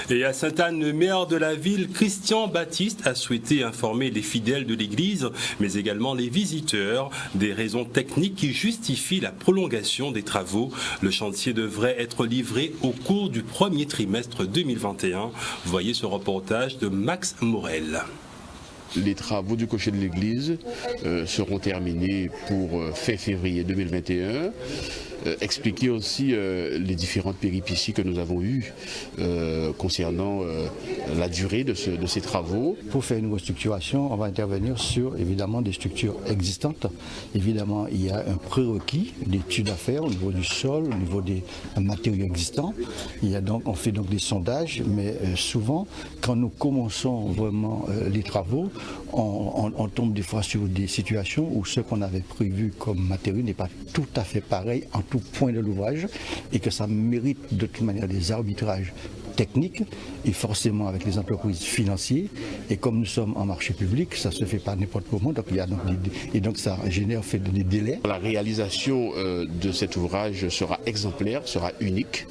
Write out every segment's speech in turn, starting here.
Et à Sainte-Anne, le maire de la ville, Christian Baptiste, a souhaité informer les fidèles de l'église, mais également les visiteurs, des raisons techniques qui justifient la prolongation des travaux. Le chantier devrait être livré au cours du premier trimestre 2021. Voyez ce reportage de Max Morel. Les travaux du clocher de l'église seront terminés pour fin février 2021. Expliquer aussi les différentes péripéties que nous avons eues concernant la durée de ces travaux. Pour faire une restructuration, on va intervenir sur évidemment des structures existantes. Évidemment, il y a un prérequis d'études à faire au niveau du sol, au niveau des matériaux existants. On fait donc des sondages, mais souvent, quand nous commençons vraiment les travaux, on tombe des fois sur des situations où ce qu'on avait prévu comme matériau n'est pas tout à fait pareil en tout point de l'ouvrage et que ça mérite de toute manière des arbitrages techniques et forcément avec les entreprises financières. Et comme nous sommes en marché public, ça ne se fait pas n'importe comment, donc ça génère des délais. La réalisation de cet ouvrage sera exemplaire, sera unique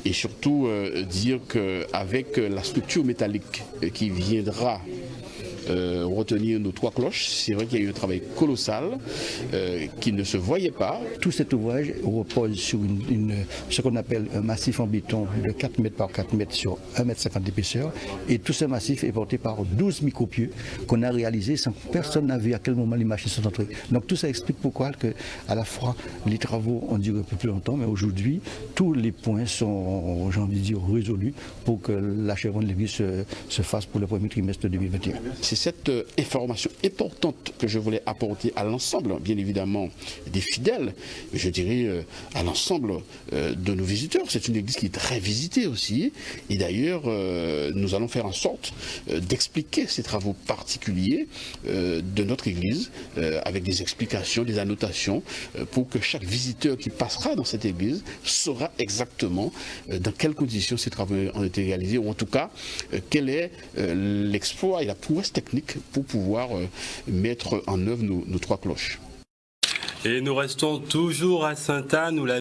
et surtout dire qu'avec la structure métallique qui viendra retenir nos trois cloches, c'est vrai qu'il y a eu un travail colossal qui ne se voyait pas. Tout cet ouvrage repose sur ce qu'on appelle un massif en béton de 4 mètres par 4 mètres sur 1,50 m d'épaisseur et tout ce massif est porté par 12 micropieux qu'on a réalisé sans que personne n'a vu à quel moment les machines sont entrées. Donc tout ça explique pourquoi à la fois les travaux ont duré un peu plus longtemps, mais aujourd'hui tous les points sont, j'ai envie de dire, résolus pour que l'achèvement de l'église se fasse pour le premier trimestre 2021. C'est cette information importante que je voulais apporter à l'ensemble, bien évidemment, des fidèles, mais je dirais à l'ensemble de nos visiteurs. C'est une église qui est très visitée aussi. Et d'ailleurs, nous allons faire en sorte d'expliquer ces travaux particuliers de notre église avec des explications, des annotations, pour que chaque visiteur qui passera dans cette église saura exactement dans quelles conditions ces travaux ont été réalisés, ou en tout cas, quel est l'exploit et la prouesse technique pour pouvoir mettre en œuvre nos trois cloches. Et nous restons toujours à Sainte-Anne où la